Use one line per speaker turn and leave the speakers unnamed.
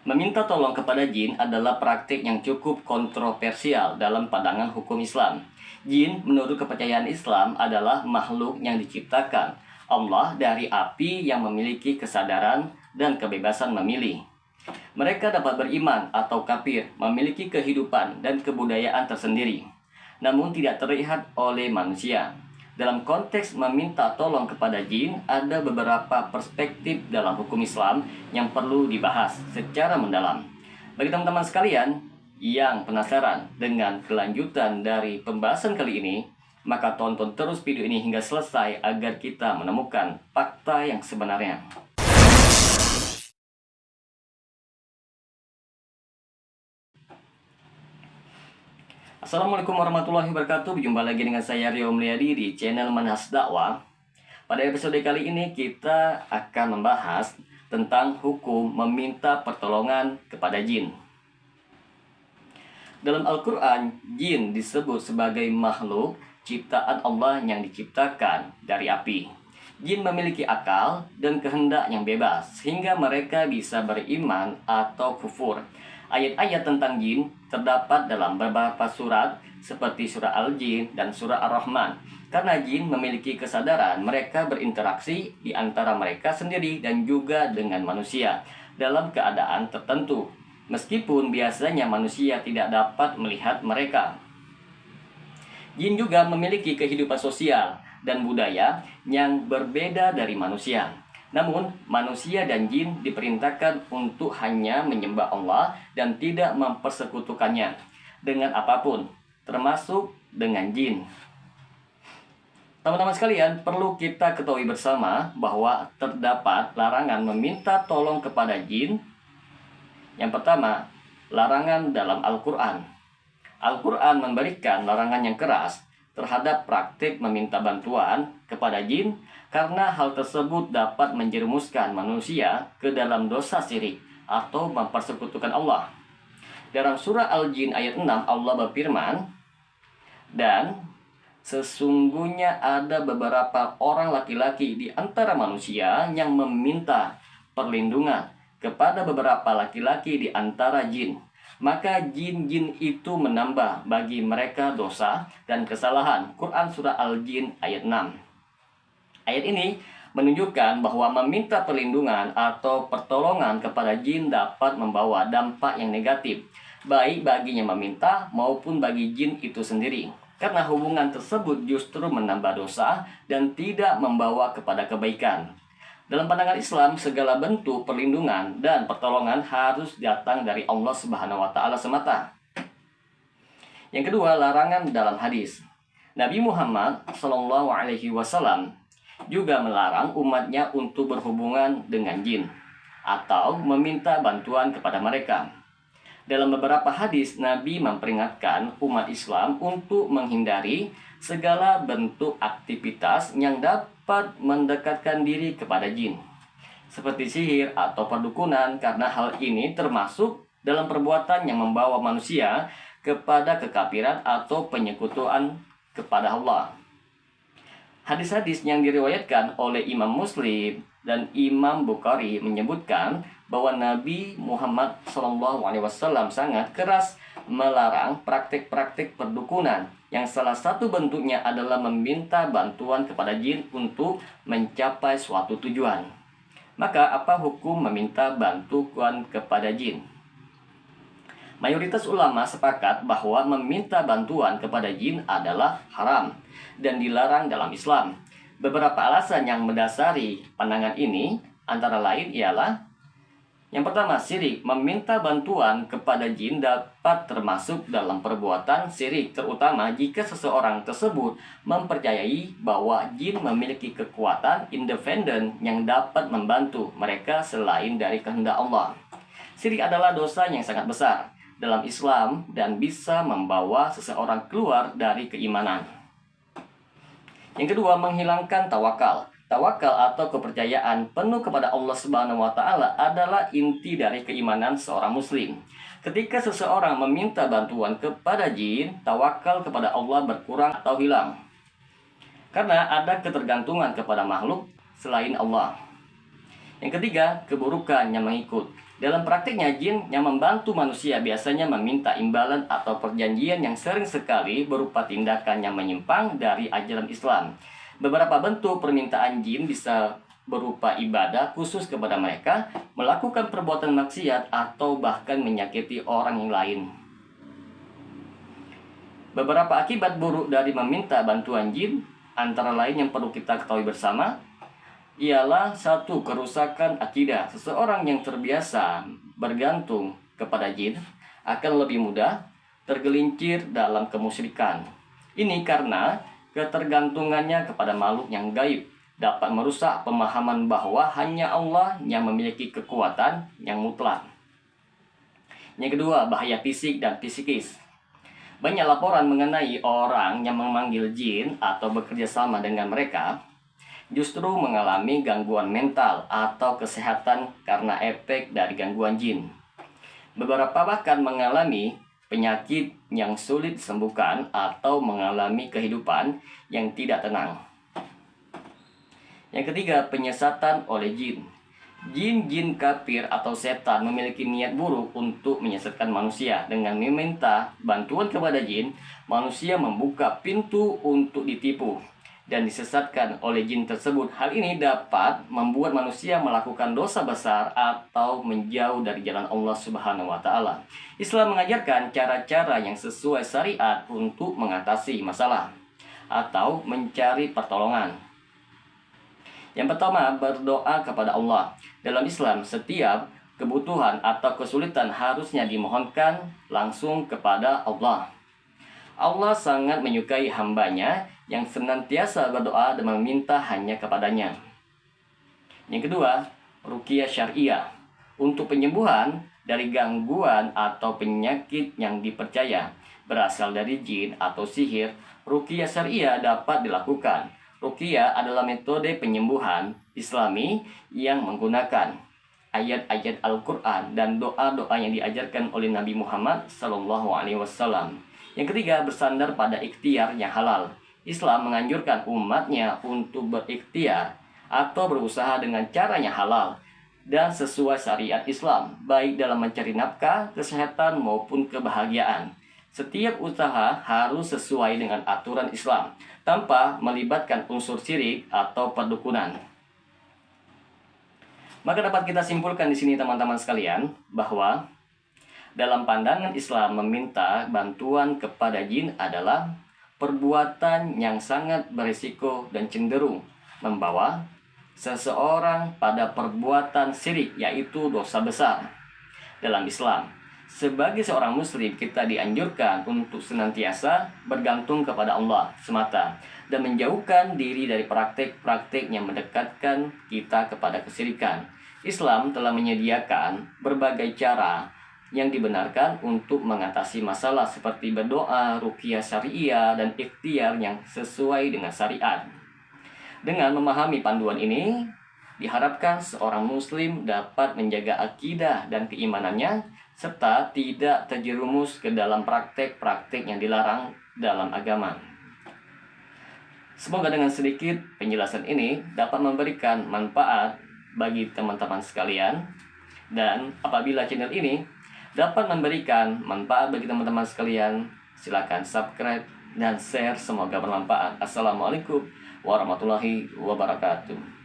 Meminta tolong kepada jin adalah praktik yang cukup kontroversial dalam pandangan hukum Islam. Jin, menurut kepercayaan Islam, adalah makhluk yang diciptakan Allah dari api yang memiliki kesadaran dan kebebasan memilih. Mereka dapat beriman atau kafir, memiliki kehidupan dan kebudayaan tersendiri, namun tidak terlihat oleh manusia. Dalam konteks meminta tolong kepada jin, ada beberapa perspektif dalam hukum Islam yang perlu dibahas secara mendalam. Bagi teman-teman sekalian yang penasaran dengan kelanjutan dari pembahasan kali ini, maka tonton terus video ini hingga selesai agar kita menemukan fakta yang sebenarnya. Assalamualaikum warahmatullahi wabarakatuh. Berjumpa lagi dengan saya Rio Mulyadi di channel Manhaj Dakwah. Pada episode kali ini kita akan membahas tentang hukum meminta pertolongan kepada jin. Dalam Al-Quran, jin disebut sebagai makhluk ciptaan Allah yang diciptakan dari api. Jin memiliki akal dan kehendak yang bebas, sehingga mereka bisa beriman atau kufur. Ayat-ayat tentang jin terdapat dalam beberapa surat seperti surah Al-Jin dan surah Ar-Rahman. Karena jin memiliki kesadaran, mereka berinteraksi di antara mereka sendiri dan juga dengan manusia dalam keadaan tertentu, meskipun biasanya manusia tidak dapat melihat mereka. Jin juga memiliki kehidupan sosial dan budaya yang berbeda dari manusia. Namun, manusia dan jin diperintahkan untuk hanya menyembah Allah dan tidak mempersekutukannya dengan apapun, termasuk dengan jin. Teman-teman sekalian, perlu kita ketahui bersama bahwa terdapat larangan meminta tolong kepada jin. Yang pertama, larangan dalam Al-Quran. Al-Quran memberikan larangan yang keras terhadap praktik meminta bantuan kepada jin karena hal tersebut dapat menjerumuskan manusia ke dalam dosa syirik atau mempersekutukan Allah. Dalam surah Al-Jin ayat 6 Allah berfirman, "Dan sesungguhnya ada beberapa orang laki-laki di antara manusia yang meminta perlindungan kepada beberapa laki-laki di antara jin. Maka jin-jin itu menambah bagi mereka dosa dan kesalahan." Quran surah Al-Jin ayat 6. Ayat ini menunjukkan bahwa meminta perlindungan atau pertolongan kepada jin dapat membawa dampak yang negatif, baik bagi yang meminta maupun bagi jin itu sendiri. Karena hubungan tersebut justru menambah dosa dan tidak membawa kepada kebaikan. Dalam pandangan Islam, segala bentuk perlindungan dan pertolongan harus datang dari Allah Subhanahu wa Ta'ala semata. Yang kedua, larangan dalam hadis. Nabi Muhammad SAW juga melarang umatnya untuk berhubungan dengan jin atau meminta bantuan kepada mereka. Dalam beberapa hadis, Nabi memperingatkan umat Islam untuk menghindari segala bentuk aktivitas yang dapat mendekatkan diri kepada jin, seperti sihir atau perdukunan, karena hal ini termasuk dalam perbuatan yang membawa manusia kepada kekafiran atau penyekutuan kepada Allah. Hadis-hadis yang diriwayatkan oleh Imam Muslim dan Imam Bukhari menyebutkan bahwa Nabi Muhammad SAW sangat keras melarang praktik-praktik perdukunan yang salah satu bentuknya adalah meminta bantuan kepada jin untuk mencapai suatu tujuan. Maka apa hukum meminta bantuan kepada jin? Mayoritas ulama sepakat bahwa meminta bantuan kepada jin adalah haram dan dilarang dalam Islam. Beberapa alasan yang mendasari pandangan ini antara lain ialah: yang pertama, syirik. Meminta bantuan kepada jin dapat termasuk dalam perbuatan syirik, terutama jika seseorang tersebut mempercayai bahwa jin memiliki kekuatan independen yang dapat membantu mereka selain dari kehendak Allah. Syirik adalah dosa yang sangat besar dalam Islam dan bisa membawa seseorang keluar dari keimanan. Yang kedua, menghilangkan tawakal. Tawakal atau kepercayaan penuh kepada Allah Subhanahu wa Ta'ala adalah inti dari keimanan seorang muslim. Ketika seseorang meminta bantuan kepada jin, tawakal kepada Allah berkurang atau hilang, karena ada ketergantungan kepada makhluk selain Allah. Yang ketiga, keburukan yang mengikut. Dalam praktiknya, jin yang membantu manusia biasanya meminta imbalan atau perjanjian yang sering sekali berupa tindakan yang menyimpang dari ajaran Islam. Beberapa bentuk permintaan jin bisa berupa ibadah khusus kepada mereka, melakukan perbuatan maksiat, atau bahkan menyakiti orang yang lain. Beberapa akibat buruk dari meminta bantuan jin, antara lain yang perlu kita ketahui bersama, ialah satu, kerusakan akidah. Seseorang yang terbiasa bergantung kepada jin akan lebih mudah tergelincir dalam kemusyrikan. Ini karena ketergantungannya kepada makhluk yang gaib dapat merusak pemahaman bahwa hanya Allah yang memiliki kekuatan yang mutlak. Yang kedua, bahaya fisik dan psikis. Banyak laporan mengenai orang yang memanggil jin atau bekerja sama dengan mereka justru mengalami gangguan mental atau kesehatan karena efek dari gangguan jin. Beberapa bahkan mengalami penyakit yang sulit disembuhkan atau mengalami kehidupan yang tidak tenang. Yang ketiga, penyesatan oleh jin. Jin-jin kafir atau setan memiliki niat buruk untuk menyesatkan manusia. Dengan meminta bantuan kepada jin, manusia membuka pintu untuk ditipu dan disesatkan oleh jin tersebut. Hal ini dapat membuat manusia melakukan dosa besar atau menjauh dari jalan Allah Subhanahu wa taala. Islam mengajarkan cara-cara yang sesuai syariat untuk mengatasi masalah atau mencari pertolongan. Yang pertama, berdoa kepada Allah. Dalam Islam, setiap kebutuhan atau kesulitan harusnya dimohonkan langsung kepada Allah. Allah sangat menyukai hambanya yang senantiasa berdoa dan meminta hanya kepadanya. Yang kedua, ruqyah syariah. Untuk penyembuhan dari gangguan atau penyakit yang dipercaya berasal dari jin atau sihir, ruqyah syariah dapat dilakukan. Ruqyah adalah metode penyembuhan Islami yang menggunakan ayat-ayat Al-Quran dan doa-doa yang diajarkan oleh Nabi Muhammad SAW. Yang ketiga, bersandar pada ikhtiar yang halal. Islam menganjurkan umatnya untuk berikhtiar atau berusaha dengan cara yang halal dan sesuai syariat Islam, baik dalam mencari nafkah, kesehatan, maupun kebahagiaan. Setiap usaha harus sesuai dengan aturan Islam, tanpa melibatkan unsur syirik atau perdukunan. Maka dapat kita simpulkan di sini teman-teman sekalian, bahwa dalam pandangan Islam meminta bantuan kepada jin adalah perbuatan yang sangat berisiko dan cenderung membawa seseorang pada perbuatan syirik, yaitu dosa besar. Dalam Islam, sebagai seorang muslim, kita dianjurkan untuk senantiasa bergantung kepada Allah semata dan menjauhkan diri dari praktik-praktik yang mendekatkan kita kepada kesyirikan. Islam telah menyediakan berbagai cara yang dibenarkan untuk mengatasi masalah seperti berdoa, ruqyah syariah, dan ikhtiar yang sesuai dengan syariat. Dengan memahami panduan ini, diharapkan seorang muslim dapat menjaga akidah dan keimanannya, serta tidak terjerumus ke dalam praktek-praktek yang dilarang dalam agama. Semoga dengan sedikit penjelasan ini dapat memberikan manfaat bagi teman-teman sekalian. Dan apabila channel ini dapat memberikan manfaat bagi teman-teman sekalian, silakan subscribe dan share, semoga bermanfaat. Assalamualaikum warahmatullahi wabarakatuh.